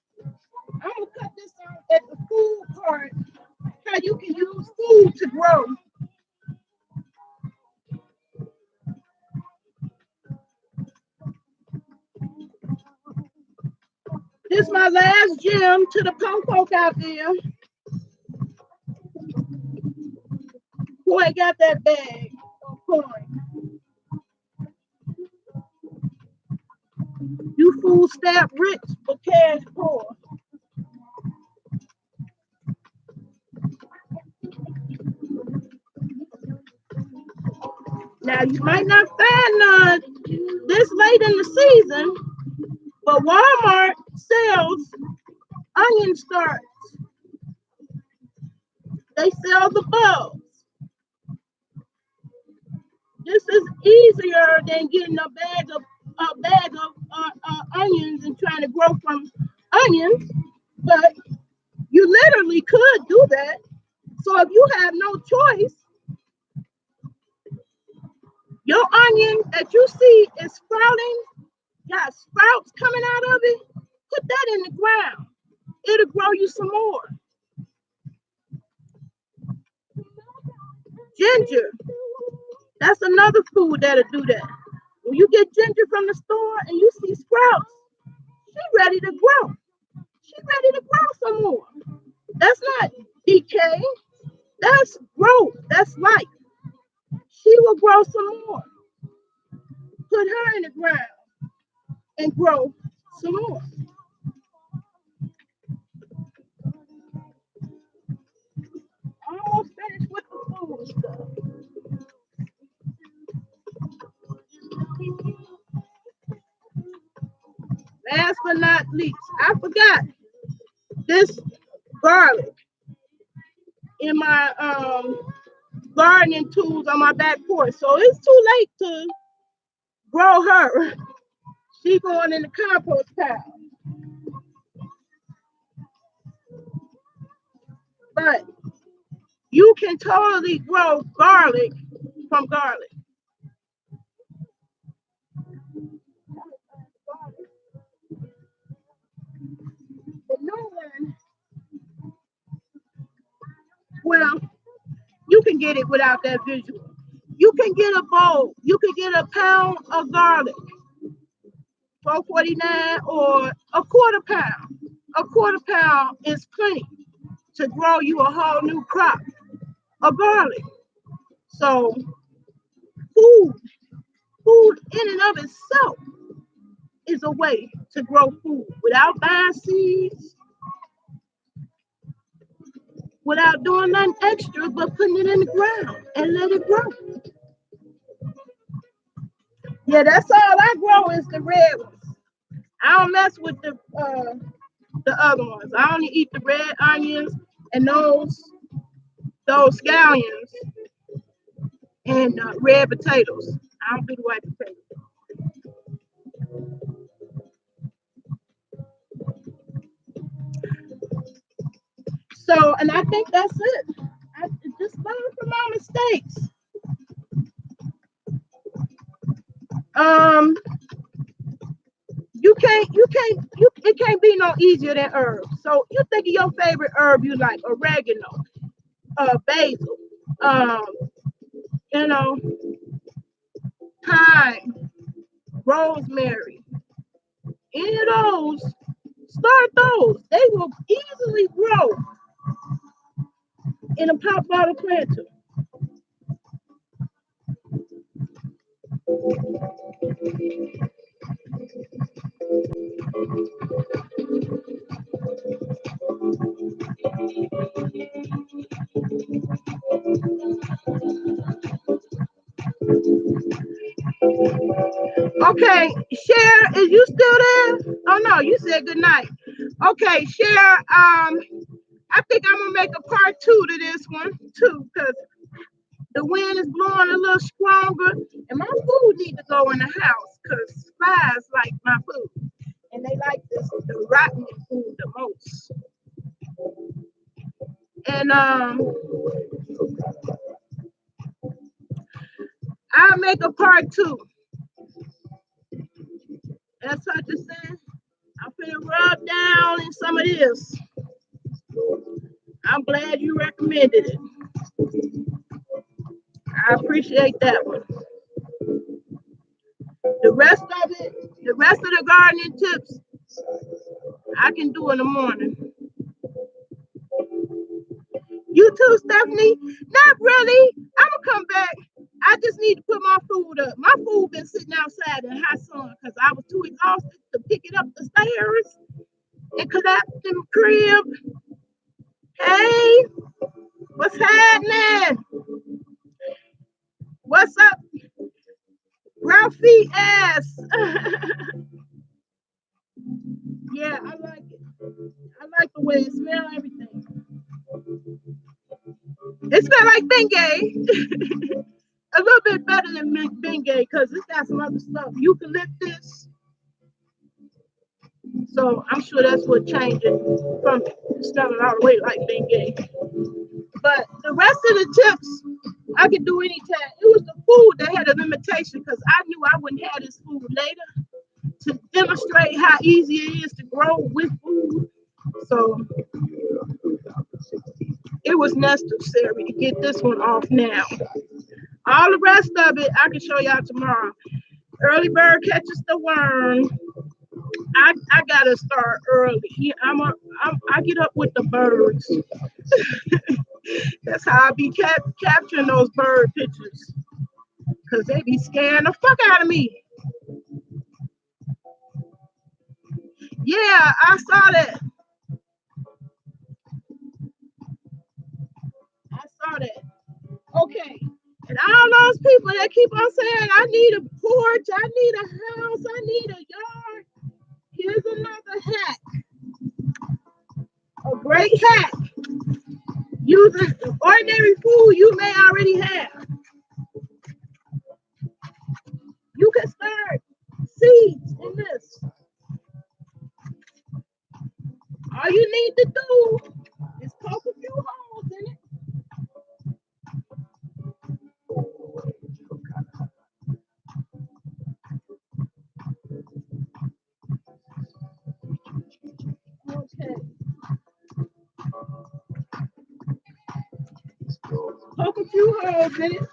gonna cut this out at the food part. How you can use food to grow. This is my last gem to the poke out there. Who ain't got that bag of coin? You fool stamp rich but cash poor. Now you might not find none this late in the season, but Walmart sells onion starts. They sell the bulbs. This is easier than getting a bag of onions and trying to grow from onions, but you literally could do that. So if you have no choice, your onion that you see is sprouting, got sprouts coming out of it, put that in the ground. It'll grow you some more. Ginger, that's another food that'll do that. When you get ginger from the store and you see sprouts, she's ready to grow. She's ready to grow some more. That's not decay. That's growth. That's life. She will grow some more. Put her in the ground and grow some more. Almost finished with the food stuff. Last but not least, I forgot this garlic in my gardening tools on my back porch. So it's too late to grow her. She going in the compost pile. But you can totally grow garlic from garlic. The new one, well, you can get it without that visual. You can get a bowl. You can get a pound of garlic, 4.49, or a quarter pound. A quarter pound is plenty to grow you a whole new crop of garlic. So food, food in and of itself is a way to grow food without buying seeds, without doing nothing extra, but putting it in the ground and let it grow. Yeah, that's all I grow is the red ones. I don't mess with the other ones. I only eat the red onions and those scallions and red potatoes. I don't do the white potatoes. So, and I think that's it. I just learn from my mistakes. Um, it can't be no easier than herbs. So you think of your favorite herb you like: oregano, basil, um, you know, thyme, rosemary. Any of those, start those. They will easily grow in a pop bottle planter. Okay, Cher, is you still there? Oh no, you said good night. Okay, Cher, I think I'm gonna make a part two to this one too, because the wind is blowing a little stronger, and my food need to go in the house because flies like my food, and they like the rotten food the most. And I'll make a part two. That's what to say. I'm finna rub down in some of this. I'm glad you recommended it. I appreciate that one. The rest of it, the rest of the gardening tips, I can do in the morning. You too, Stephanie? Not really. I'm gonna come back. I just need to put my food up. My food been sitting outside in the hot sun because I was too exhausted to pick it up the stairs and collapse in the crib. Hey, what's happening? What's up? Ralphie ass. Yeah, I like it. I like the way it smells. Everything. It smells like Bengay. A little bit better than Bengay because it's got some other stuff. Eucalyptus. So I'm sure that's what changed it from smelling all the way like Bengay. But the rest of the tips I could do anytime. It was the food that had a limitation because I knew I wouldn't have this food later to demonstrate how easy it is to grow with food. So it was necessary to get this one off now. All the rest of it I can show y'all tomorrow. Early bird catches the worm. I gotta start early. Yeah, I get up with the birds. That's how I be capturing those bird pictures. Cause they be scaring the fuck out of me. Yeah, I saw that. I saw that. Okay. And all those people that keep on saying, I need a porch, I need a house, I need a yard. Here's another hack. A great hack. Using ordinary food you may already have. You can start seeds in this. All you need to do is poke a few holes in it. Okay. Poke a few holes in it.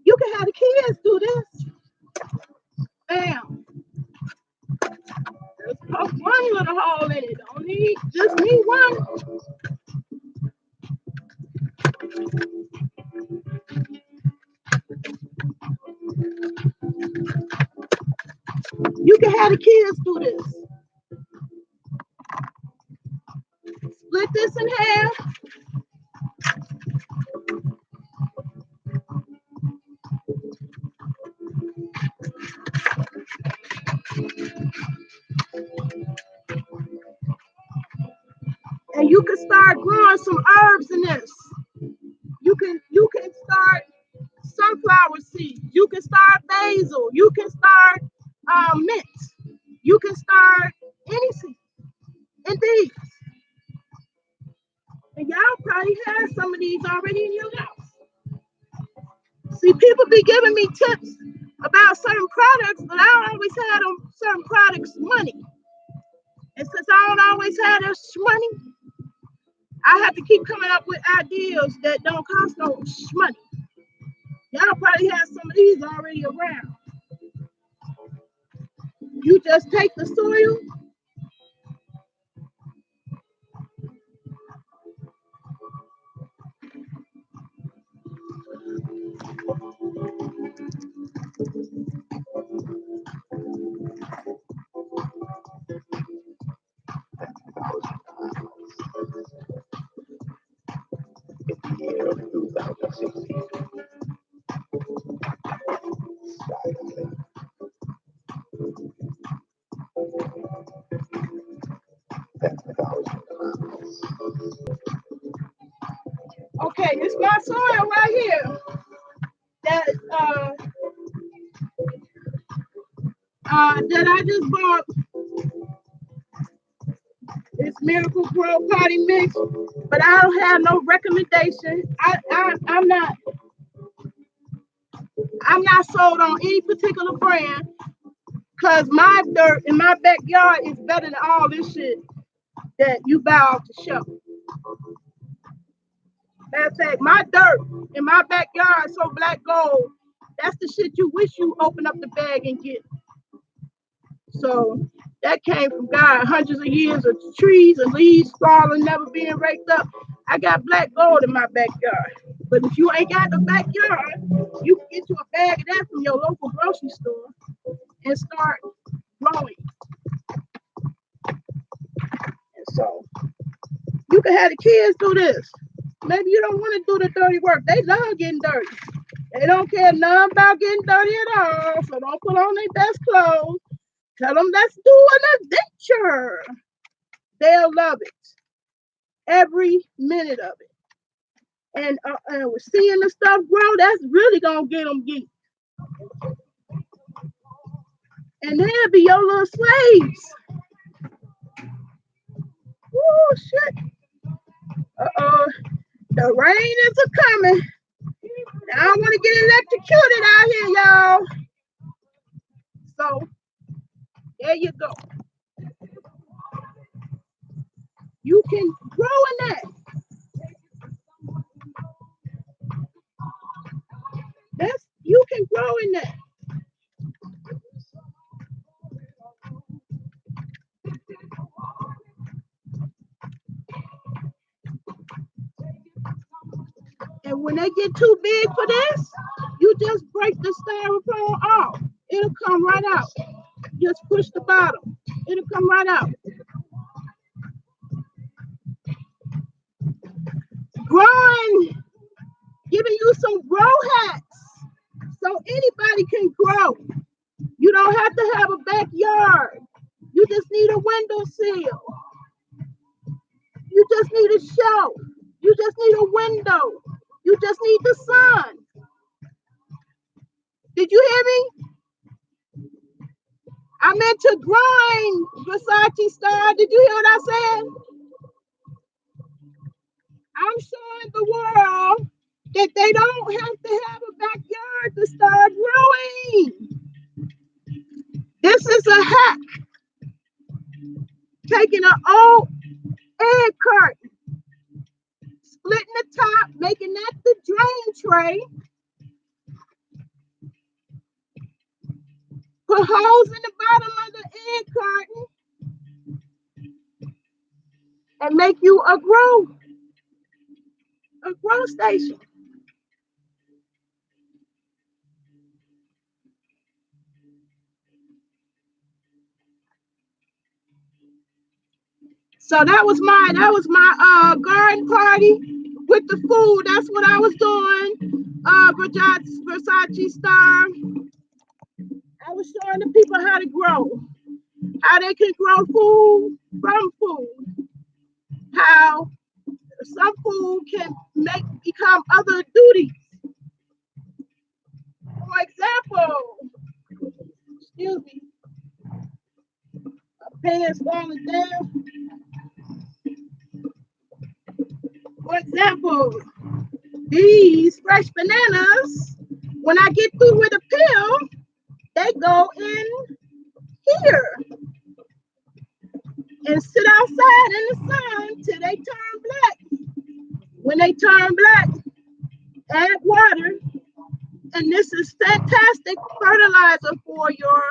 You can have the kids do this. Bam. Just poke one little hole in it. Don't need just need one. You can have the kids do this. Split this in half. And you can start growing some herbs in this. You can start sunflower seeds. You can start basil. You can start mint. You can start any seed. Indeed. And y'all probably have some of these already in your house. See, people be giving me tips about certain products, but I don't always have them certain products money. And since I don't always have this money, I have to keep coming up with ideas that don't cost no money. Y'all probably have some of these already around. You just take the soil. Okay, it's my soil right here that I just bought. It's Miracle Grow Potty Mix, but I don't have no recommendation. I'm not sold on any particular brand because my dirt in my backyard is better than all this shit that you buy off the shelf. Matter of fact, my dirt in my backyard is so black gold. That's the shit you wish you open up the bag and get. So that came from God, hundreds of years of trees and leaves falling, never being raked up. I got black gold in my backyard. But if you ain't got the backyard, you can get you a bag of that from your local grocery store and start growing. And so you can have the kids do this. Maybe you don't want to do the dirty work. They love getting dirty. They don't care nothing about getting dirty at all, so don't put on their best clothes. Tell them let's do an adventure. They'll love it. Every minute of it. And we're seeing the stuff grow, that's really going to get them geeked. And they'll be your little slaves. Oh, shit. Uh-oh. The rain is a-coming. I don't want to get electrocuted out here, y'all. So, there you go. You can grow in that. You can grow in that. And when they get too big for this, you just break the styrofoam off. It'll come right out. Just push the bottom. It'll come right out. Growing, giving you some grow hacks so anybody can grow. You don't have to have a backyard. You just need a windowsill. You just need a shelf. You just need a window. You just need the sun. Did you hear me? I meant to grind, Versace Star. Did you hear what I said? I'm showing the world that they don't have to have a backyard to start growing. This is a hack. Taking an old egg carton, splitting the top, making that the drain tray. Put holes in the bottom of the egg carton and make you a grow station. So that was my garden party with the food. That's what I was doing. Versace Star. I was showing the people how to grow, how they can grow food from food, how some food can become other duties. For example, excuse me, my pants falling down. For example, these fresh bananas, when I get through with a peel, they go in here and sit outside in the sun till they turn black. When they turn black, add water, and this is fantastic fertilizer for your